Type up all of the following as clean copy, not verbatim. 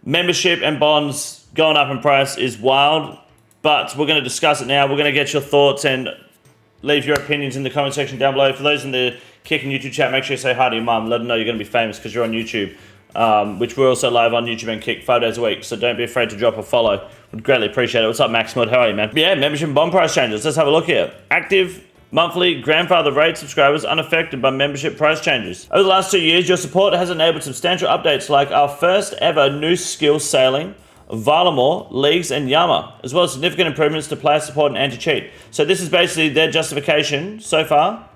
Membership and bonds going up in price is wild, but we're going to discuss it now. We're going to get your thoughts and leave your opinions in the comment section down below. For those in the Kick and YouTube chat, make sure you say hi to your mum. Let them know you're going to be famous because you're on YouTube, which we're also live on YouTube and Kick 5 days a week. So don't be afraid to drop a follow. Would greatly appreciate it. What's up, Max Mud? How are you, man? Yeah, membership and bond price changes. Let's have a look here. Active monthly grandfather rate subscribers unaffected by membership price changes. Over the last 2 years, your support has enabled substantial updates like our first ever new skill sailing, Valamore, Leagues, and Yama, as well as significant improvements to player support and anti-cheat. So this is basically their justification so far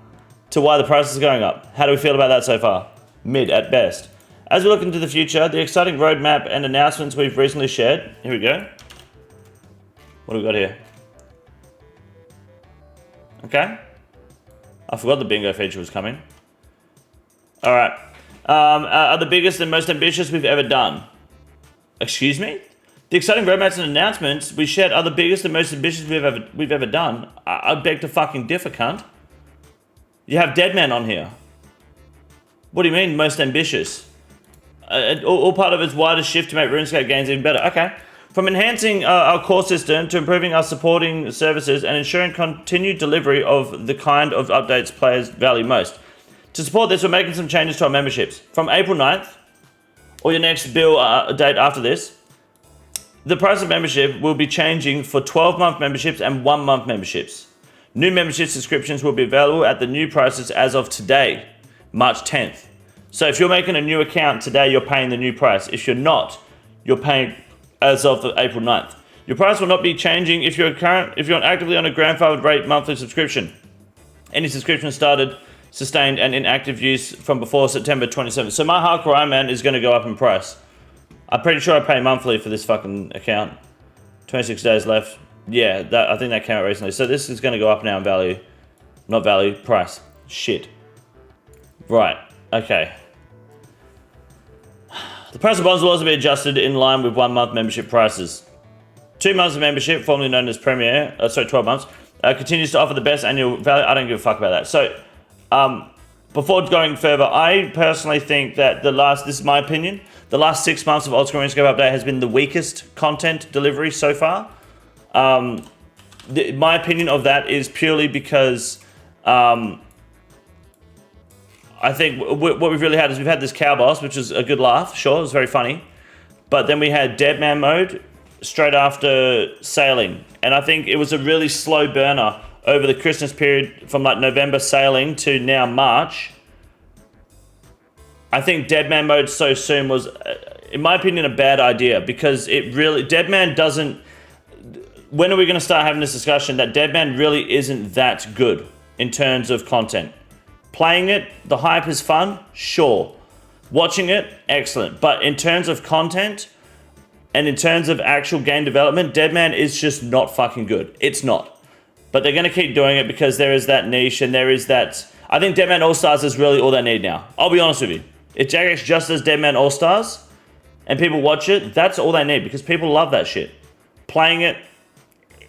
to why the price is going up. How do we feel about that so far? Mid at best. As we look into the future, the exciting roadmap and announcements we've recently shared. Here we go. What do we got here? Okay. I forgot the bingo feature was coming. All right. Are the biggest and most ambitious we've ever done. Excuse me? The exciting roadmaps and announcements we shared are the biggest and most ambitious we've ever done. I beg to fucking differ, cunt. You have Deadman on here. What do you mean, most ambitious? All part of its wider shift to make RuneScape games even better. Okay. From enhancing our core system to improving our supporting services and ensuring continued delivery of the kind of updates players value most. To support this, we're making some changes to our memberships. From April 9th, or your next bill date after this, the price of membership will be changing for 12-month memberships and 1-month memberships. New membership subscriptions will be available at the new prices as of today, March 10th. So if you're making a new account today, you're paying the new price. If you're not, you're paying as of the April 9th. Your price will not be changing if you're actively on a grandfathered rate monthly subscription. Any subscription started, sustained, and in active use from before September 27th. So my hardcore Ironman is going to go up in price. I'm pretty sure I pay monthly for this fucking account. 26 days left. Yeah, I think that came out recently. So this is going to go up now in value. Not value, price. Shit. Right, okay. The price of bonds will also be adjusted in line with 1-month membership prices. 2 months of membership, formerly known as Premier, 12 months, continues to offer the best annual value. I don't give a fuck about that. So, before going further, I personally think that this is my opinion, the last 6 months of Old School RuneScape Update has been the weakest content delivery so far. My opinion of that is purely because I think what we've really had is we've had this cow boss, which is a good laugh, sure, it was very funny. But then we had Deadman mode straight after sailing. And I think it was a really slow burner over the Christmas period from like November sailing to now March. I think Deadman mode so soon was, in my opinion, a bad idea because it really, Deadman doesn't, when are we going to start having this discussion that Deadman really isn't that good in terms of content? Playing it, the hype is fun, sure. Watching it, excellent. But in terms of content and in terms of actual game development, Deadman is just not fucking good. It's not. But they're going to keep doing it because there is that niche and there is that... I think Deadman All-Stars is really all they need now. I'll be honest with you. If Jagex just does Deadman All-Stars and people watch it, that's all they need because people love that shit. Playing it,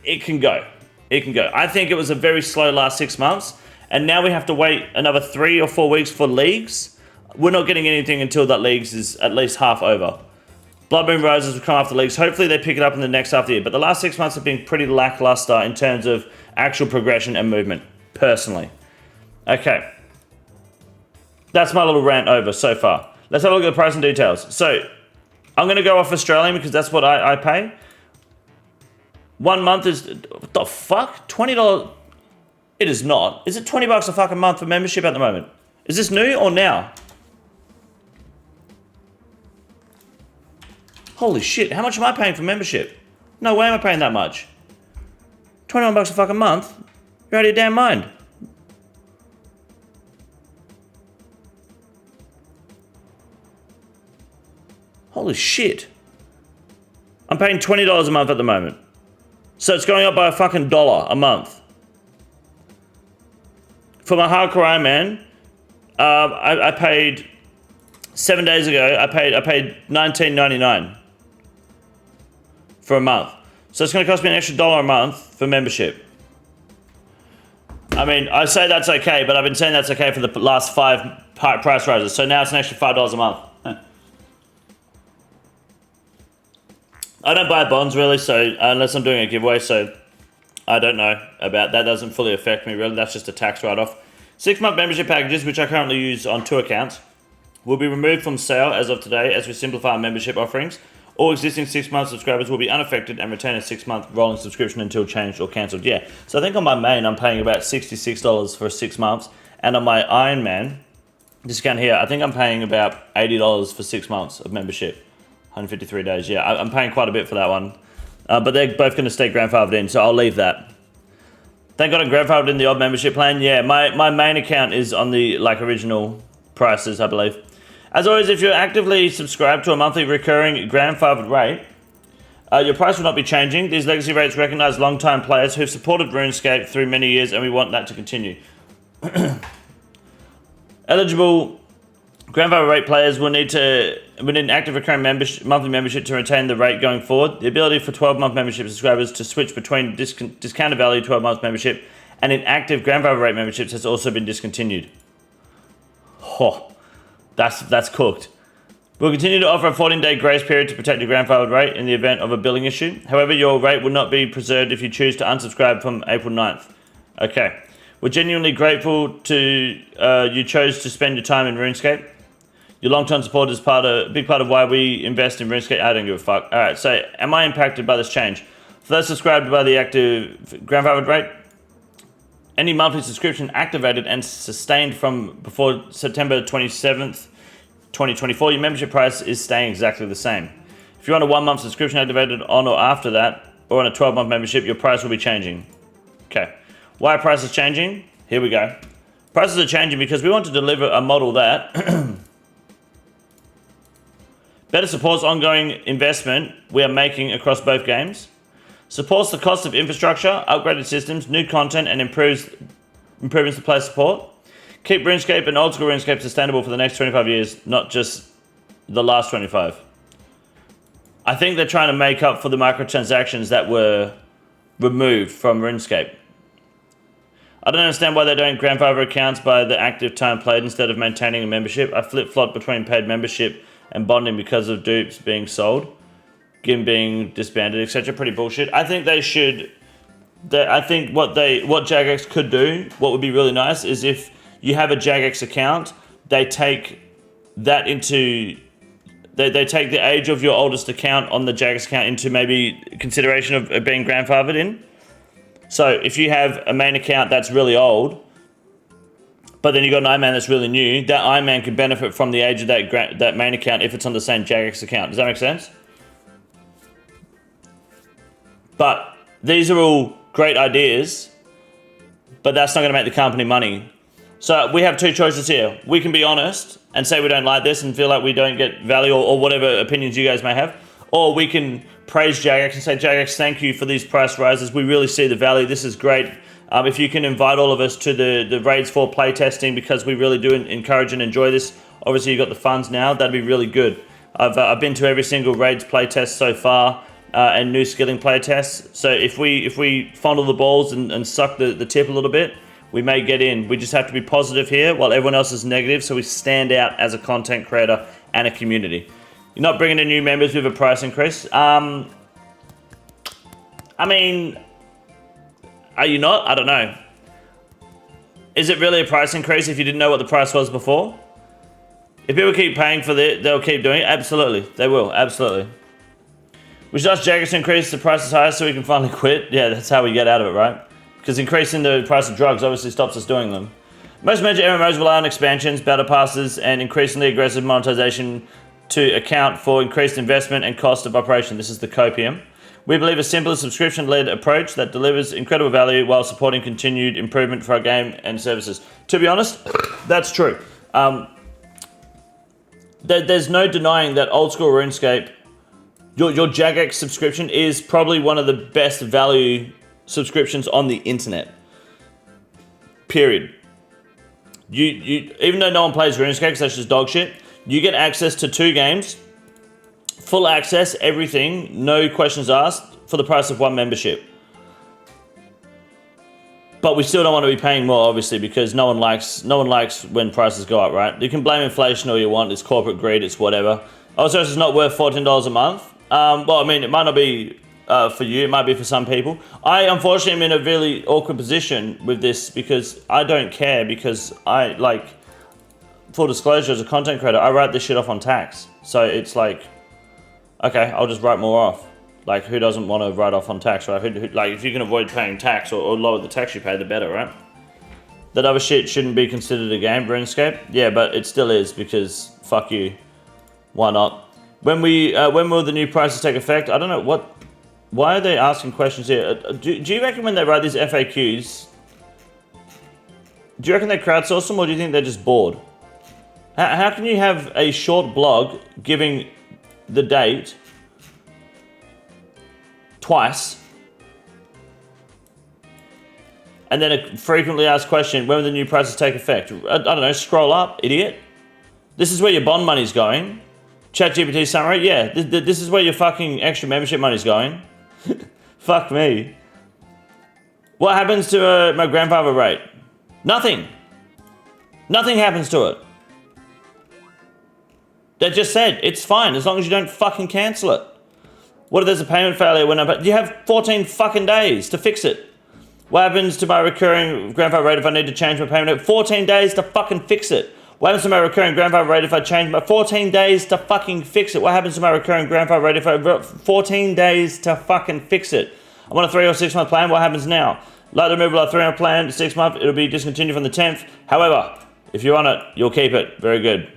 it can go. It can go. I think it was a very slow last 6 months. And now we have to wait another 3 or 4 weeks for Leagues. We're not getting anything until that Leagues is at least half over. Blood Moon Rises will come after Leagues. Hopefully they pick it up in the next half of the year. But the last 6 months have been pretty lackluster in terms of actual progression and movement, personally. Okay. That's my little rant over so far. Let's have a look at the price and details. So, I'm going to go off Australian because that's what I pay. 1 month is... What the fuck? $20... It is not. Is it $20 a fucking month for membership at the moment? Is this new or now? Holy shit, how much am I paying for membership? No way am I paying that much. 21 bucks a fucking month? You're out of your damn mind. Holy shit. I'm paying $20 a month at the moment. So it's going up by a fucking $1 a month. For my hardcore Ironman, I paid 7 days ago. I paid $19.99 for a month. So it's going to cost me an extra $1 a month for membership. I mean, I say that's okay, but I've been saying that's okay for the last 5 price rises. So now it's an extra $5 a month. I don't buy bonds really, so unless I'm doing a giveaway, so I don't know about that. Doesn't fully affect me really. That's just a tax write-off. 6-month membership packages, which I currently use on 2 accounts, will be removed from sale as of today as we simplify our membership offerings. All existing 6-month subscribers will be unaffected and retain a 6-month rolling subscription until changed or cancelled. Yeah, so I think on my main, I'm paying about $66 for 6 months. And on my Ironman discount here, I think I'm paying about $80 for 6 months of membership. 153 days, yeah. I'm paying quite a bit for that one. But they're both going to stay grandfathered in, so I'll leave that. Thank God I'm grandfathered in the odd membership plan. Yeah, my main account is on the original prices, I believe. As always, if you're actively subscribed to a monthly recurring grandfathered rate, your price will not be changing. These legacy rates recognize long-time players who've supported RuneScape through many years, and we want that to continue. Eligible grandfather rate players will need an active recurring monthly membership to retain the rate going forward. The ability for 12-month membership subscribers to switch between discounted value 12-month membership and inactive grandfather rate memberships has also been discontinued. Oh, that's cooked. We'll continue to offer a 14-day grace period to protect your grandfathered rate in the event of a billing issue. However, your rate will not be preserved if you choose to unsubscribe from April 9th. Okay. We're genuinely grateful to you chose to spend your time in RuneScape. Your long-term support is a big part of why we invest in RuneScape. I don't give a fuck. All right, so am I impacted by this change? For those subscribed by the active grandfathered rate, any monthly subscription activated and sustained from before September 27th, 2024, your membership price is staying exactly the same. If you're on a 1-month subscription activated on or after that, or on a 12-month membership, your price will be changing. Okay. Why are prices changing? Here we go. Prices are changing because we want to deliver a model that better supports ongoing investment we are making across both games, supports the cost of infrastructure, upgraded systems, new content, and improvements to player support. Keep RuneScape and old school RuneScape sustainable for the next 25 years, not just the last 25. I think they're trying to make up for the microtransactions that were removed from RuneScape. I don't understand why they don't grandfather accounts by the active time played instead of maintaining a membership. I flip-flop between paid membership and bonding because of dupes being sold, GIM being disbanded, etc. Pretty bullshit. I think they should. I think what Jagex could do, what would be really nice, is if you have a Jagex account, they take that into. They take the age of your oldest account on the Jagex account into maybe consideration of being grandfathered in. So if you have a main account that's really old, but then you've got an Ironman that's really new, that Ironman could benefit from the age of that main account if it's on the same Jagex account. Does that make sense? But these are all great ideas, but that's not going to make the company money. So we have 2 choices here. We can be honest and say we don't like this and feel like we don't get value or whatever opinions you guys may have. Or we can praise Jagex and say, Jagex, thank you for these price rises. We really see the value. This is great. If you can invite all of us to the Raids 4 playtesting, because we really do encourage and enjoy this. Obviously, you've got the funds now. That'd be really good. I've been to every single Raids playtest so far and new skilling playtests. So if we fondle the balls and suck the tip a little bit, we may get in. We just have to be positive here while everyone else is negative, so we stand out as a content creator and a community. You're not bringing in new members with a price increase. I mean, are you not? I don't know. Is it really a price increase if you didn't know what the price was before? If people keep paying for it, they'll keep doing it. Absolutely, they will. Absolutely. We should ask Jagex to increase the prices higher so we can finally quit. Yeah, that's how we get out of it, right? Because increasing the price of drugs obviously stops us doing them. Most major MMOs rely on expansions, battle passes, and increasingly aggressive monetization to account for increased investment and cost of operation. This is the copium. We believe a simpler subscription-led approach that delivers incredible value while supporting continued improvement for our game and services. To be honest, that's true. There's no denying that old school RuneScape, your Jagex subscription is probably one of the best value subscriptions on the internet. Period. You even though no one plays RuneScape, because that's just dog shit, you get access to 2 games, full access, everything, no questions asked, for the price of 1 membership. But we still don't want to be paying more, obviously, because no one likes when prices go up, right? You can blame inflation all you want, it's corporate greed, it's whatever. OSRS is not worth $14 a month. Well, I mean, it might not be for you. It might be for some people. I, unfortunately, am in a really awkward position with this because I don't care because I, like, full disclosure, as a content creator, I write this shit off on tax. So it's like, okay, I'll just write more off. Like, who doesn't want to write off on tax, right? Like, if you can avoid paying tax or lower the tax you pay, the better, right? That other shit shouldn't be considered a game, RuneScape. Yeah, but it still is because fuck you. Why not? When will the new prices take effect? I don't know what. Why are they asking questions here? Do you reckon when they write these FAQs, do you reckon they crowdsource them or do you think they're just bored? How can you have a short blog giving the date twice and then a frequently asked question, when will the new prices take effect? I don't know, scroll up, idiot. This is where your bond money's going. ChatGPT summary, yeah, this is where your fucking extra membership money's going. Fuck me. What happens to my grandfather rate? Nothing. Nothing happens to it. They just said, it's fine as long as you don't fucking cancel it. What if there's a payment failure when you have 14 fucking days to fix it? What happens to my recurring grandfather rate if I need to change my payment? 14 days to fucking fix it. What happens to my recurring grandfather rate if I change my 14 days to fucking fix it? What happens to my recurring grandfather rate if I 14 days to fucking fix it? I'm on a 3 or 6 month plan. What happens now? Like the removal of 3 month plan, 6 month, it'll be discontinued from the 10th. However, if you're on it, you'll keep it. Very good.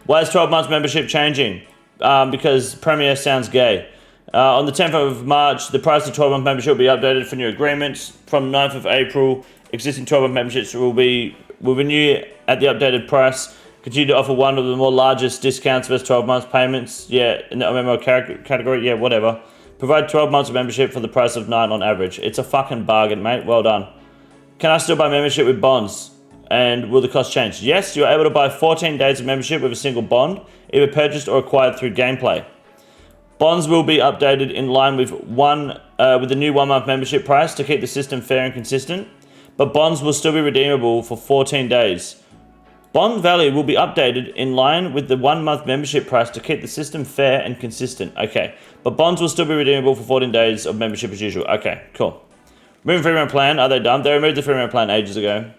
Why is 12 months membership changing? Because Premier sounds gay. On the 10th of March, the price of 12-month membership will be updated for new agreements. From 9th of April, existing 12-month memberships will renew at the updated price. Continue to offer one of the more largest discounts versus 12 months payments. Yeah, in the MMO category, yeah, whatever. Provide 12 months of membership for the price of 9 on average. It's a fucking bargain, mate. Well done. Can I still buy membership with bonds? And will the cost change? Yes, you're able to buy 14 days of membership with a single bond, either purchased or acquired through gameplay. Bonds will be updated in line with the new 1 month membership price to keep the system fair and consistent, but bonds will still be redeemable for 14 days. Bond value will be updated in line with the 1 month membership price to keep the system fair and consistent. Okay, but bonds will still be redeemable for 14 days of membership as usual. Okay, cool. Removing freemium plan, are they done? They removed the freemium plan ages ago.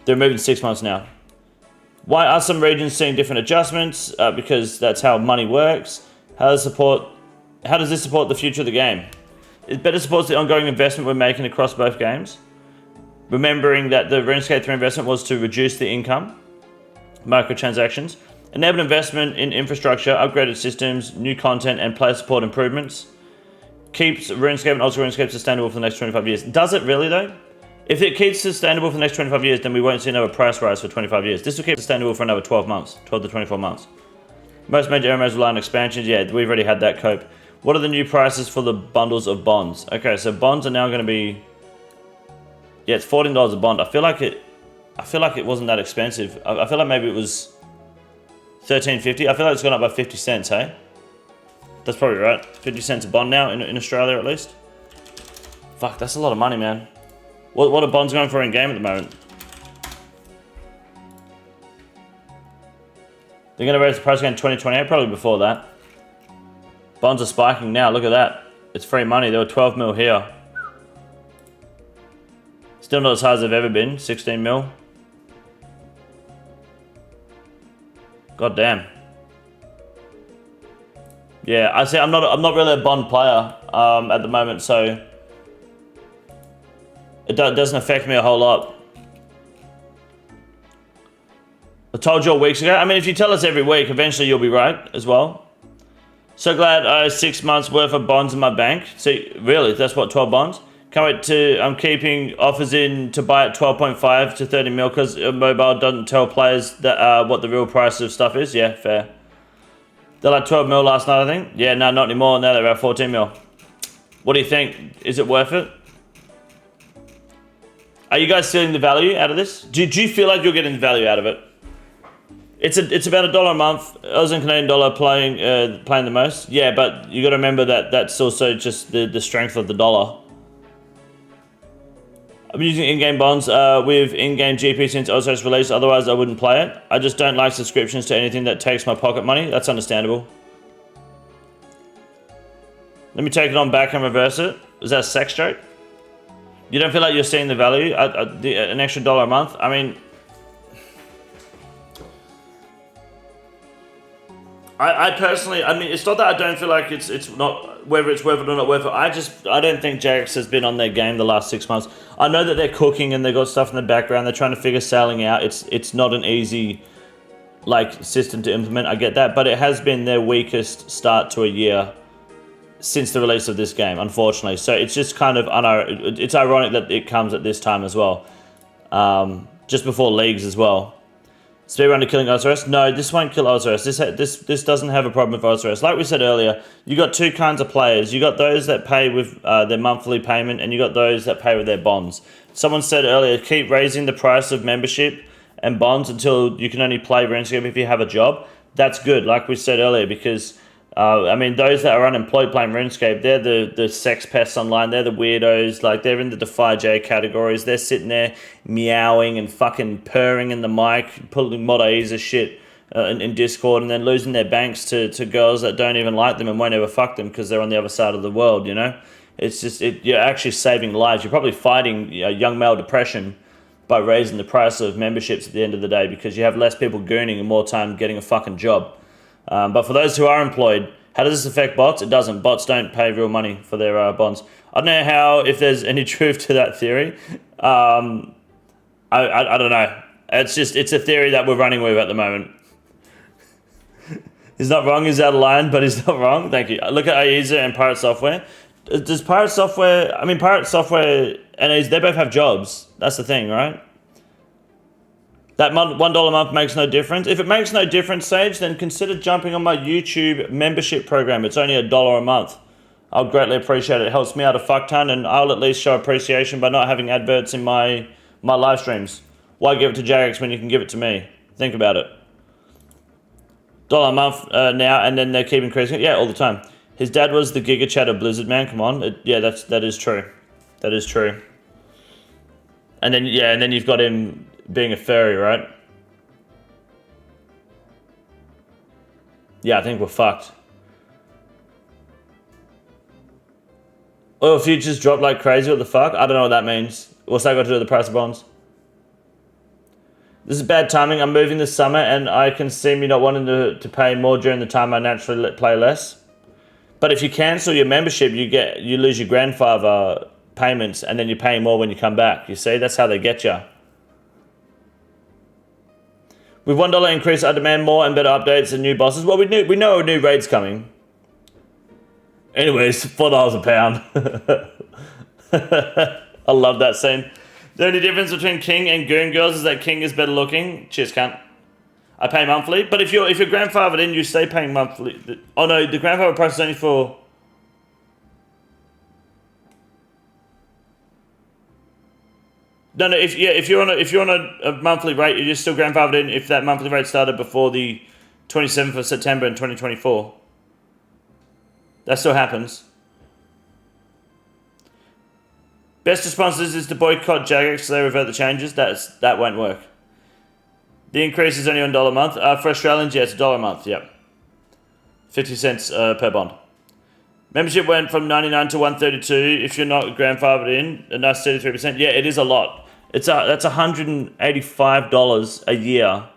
They're removed in 6 months now. Why are some regions seeing different adjustments? Because that's how money works. How does this support the future of the game? It better supports the ongoing investment we're making across both games. Remembering that the RuneScape 3 investment was to reduce the income, microtransactions, enable investment in infrastructure, upgraded systems, new content, and player support improvements. Keeps RuneScape and also RuneScape sustainable for the next 25 years. Does it really though? If it keeps sustainable for the next 25 years, then we won't see another price rise for 25 years. This will keep sustainable for another 12 months, 12 to 24 months. Most major MMOs rely on expansions. Yeah, we've already had that cope. What are the new prices for the bundles of bonds? Okay, so bonds are now going to be... Yeah, it's $14 a bond. I feel like it wasn't that expensive. I feel like maybe it was $13.50. I feel like it's gone up by 50 cents, hey? That's probably right. 50 cents a bond now in Australia at least. Fuck, that's a lot of money, man. What are bonds going for in game at the moment? They're going to raise the price again in 2028, probably before that. Bonds are spiking now, look at that. It's free money, there were 12 mil here. Still not as high as they've ever been, 16 mil. God damn. Yeah, I see. I'm not really a bond player at the moment, so it doesn't affect me a whole lot. I told you all weeks ago. I mean, if you tell us every week, eventually you'll be right as well. So glad I have 6 months worth of bonds in my bank. See, really, that's what, 12 bonds? Can't wait to, I'm keeping offers in to buy at 12.5 to 30 mil because mobile doesn't tell players that what the real price of stuff is. Yeah, fair. They're like 12 mil last night, I think. Yeah, no, not anymore. Now they're about 14 mil. What do you think? Is it worth it? Are you guys seeing the value out of this? Do you feel like you're getting the value out of it? It's about $1 a month. Aus and Canadian dollar playing the most. Yeah, but you got to remember that that's also just the strength of the dollar. I've been using in-game bonds with in-game GP since osrs release. Otherwise, I wouldn't play it. I just don't like subscriptions to anything that takes my pocket money. That's understandable. Let me take it on back and reverse it. Is that a sex joke? You don't feel like you're seeing the value? An extra $1 a month? I mean... I personally, I mean, it's not that I don't feel like it's not, whether it's worth it or not worth it. I don't think Jagex has been on their game the last 6 months. I know that they're cooking and they've got stuff in the background. They're trying to figure selling out. It's not an easy, like, system to implement. I get that. But it has been their weakest start to a year since the release of this game, unfortunately. So it's just kind of, it's ironic that it comes at this time as well. Just before leagues as well. Speedrun to killing osrs? No, this won't kill osrs. This doesn't have a problem with osrs. Like we said earlier, you got two kinds of players. You got those that pay with their monthly payment, and you got those that pay with their bonds. Someone said earlier, keep raising the price of membership and bonds until you can only play RuneScape if you have a job. That's good, like we said earlier, because I mean, those that are unemployed playing RuneScape, they're the sex pests online. They're the weirdos. Like, they're in the Defy J categories. They're sitting there meowing and fucking purring in the mic, pulling mod IEs as shit in Discord, and then losing their banks to girls that don't even like them and won't ever fuck them because they're on the other side of the world, you know? It's just, you're actually saving lives. You're probably fighting young male depression by raising the price of memberships at the end of the day, because you have less people gooning and more time getting a fucking job. But for those who are employed, how does this affect bots? It doesn't. Bots don't pay real money for their bonds. I don't know how, if there's any truth to that theory. I don't know. It's a theory that we're running with at the moment. He's not wrong, he's out of line, but he's not wrong. Thank you. Look at Aiza and Pirate Software. Does Pirate Software, I mean, Pirate Software and Aiza, they both have jobs. That's the thing, right? That $1 a month makes no difference. If it makes no difference, Sage, then consider jumping on my YouTube membership program. It's only $1 a month. I'll greatly appreciate it. It helps me out a fuck ton, and I'll at least show appreciation by not having adverts in my live streams. Why give it to Jagex when you can give it to me? Think about it. $1 a month now, and then they keep increasing it. Yeah, all the time. His dad was the Giga Chat of Blizzard, man. Come on. Yeah, that is true. That is true. And then, yeah, and then you've got him being a furry, right? Yeah, I think we're fucked. Oil futures dropped like crazy. What the fuck? I don't know what that means. What's that got to do with the price of bonds? This is bad timing. I'm moving this summer, and I can see me not wanting to pay more during the time I naturally play less. But if you cancel your membership, you lose your grandfather payments, and then you're paying more when you come back. You see, that's how they get you. With $1 increase, I demand more and better updates and new bosses. Well, we know a new raid's coming. Anyways, $4 a pound. I love that scene. The only difference between King and Goon Girls is that King is better looking. Cheers, cunt. I pay monthly, but if you're grandfathered in, you stay paying monthly. Oh no, the grandfather price is only for. No, if you're on a monthly rate, you're still grandfathered in if that monthly rate started before the 27th of September in 2024. That still happens. Best response is to boycott Jagex so they revert the changes. That won't work. The increase is only $1 a month. For Australians, yeah, it's $1 a month, yep. 50 cents per bond. Membership went from 99 to 132 if you're not grandfathered in, and that's 33%. Yeah, it is a lot. That's $185 a year.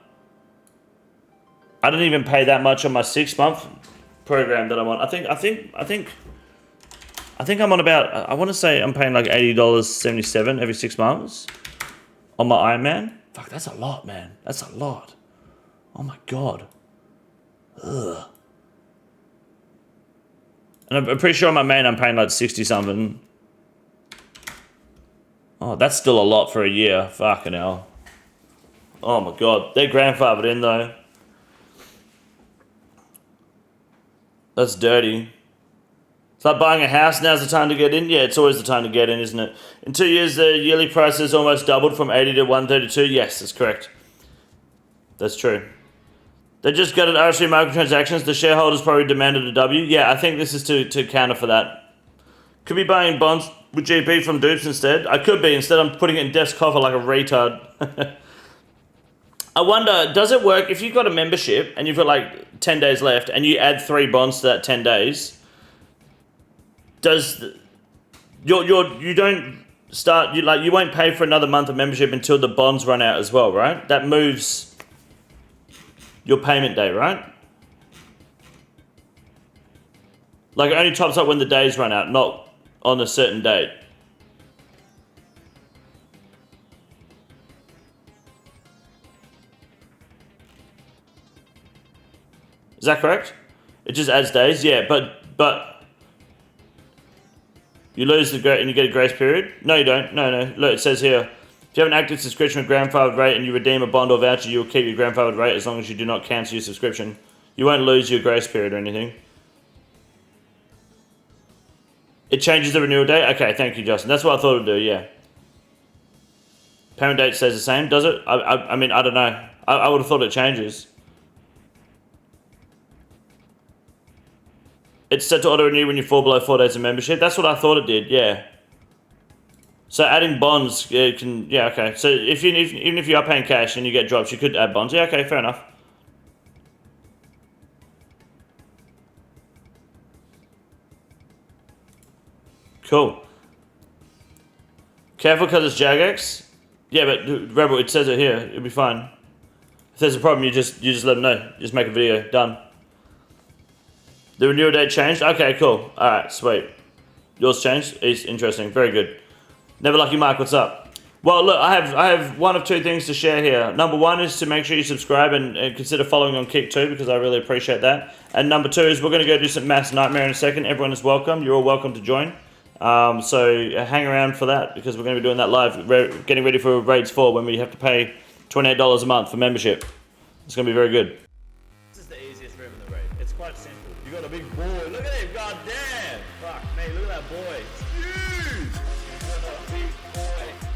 I don't even pay that much on my 6-month program that I'm on. I think I'm on about, I want to say I'm paying like $80.77 every 6 months on my Ironman. Fuck, that's a lot, man. That's a lot. Oh my God. Ugh. And I'm pretty sure on my main I'm paying like 60 something. Oh, that's still a lot for a year. Fucking hell. Oh my God. They're grandfathered in though. That's dirty. It's like buying a house. Now's the time to get in. Yeah, it's always the time to get in, isn't it? In 2 years, the yearly price has almost doubled from 80 to 132. Yes, that's correct. That's true. They just got an RSV microtransactions. The shareholders probably demanded a W. Yeah, I think this is to counter for that. Could be buying bonds with GP from dupes instead. I could be. Instead, I'm putting it in Def's coffer like a retard. I wonder, does it work if you've got a membership and you've got like 10 days left and you add 3 bonds to that 10 days? does you don't start you won't pay for another month of membership until the bonds run out as well, right? That moves your payment day, right? Like it only tops up when the days run out, not on a certain date. Is that correct? It just adds days, yeah, but you lose the and you get a grace period. No, you don't. No. Look, it says here, if you have an active subscription with grandfathered rate and you redeem a bond or voucher, you will keep your grandfathered rate as long as you do not cancel your subscription. You won't lose your grace period or anything. It changes the renewal date. Okay, thank you, Justin. That's what I thought it'd do. Yeah. Payment date stays the same, does it? I mean, I don't know. I would have thought it changes. It's set to auto-renew when you fall below 4 days of membership. That's what I thought it did, yeah. So adding bonds can... Yeah, okay. So even if you are paying cash and you get drops, you could add bonds. Yeah, okay, fair enough. Cool. Careful because it's Jagex. Yeah, but Rebel, it says it here. It'll be fine. If there's a problem, you just let them know. Just make a video. Done. The renewal date changed? Okay, cool. Alright, sweet. Yours changed? It's interesting. Very good. Never Lucky Mark, what's up? Well, look, I have one of two things to share here. Number one is to make sure you subscribe and consider following on Kick too, because I really appreciate that. And number two is we're going to go do some Mass Nightmare in a second. Everyone is welcome. You're all welcome to join. So hang around for that, because we're going to be doing that live, getting ready for Raids 4 when we have to pay $28 a month for membership. It's going to be very good. This is the easiest room in the raid. It's quite simple. You got a big boy. Look at him. God damn. Fuck me. Look at that boy. It's huge. You got a big boy.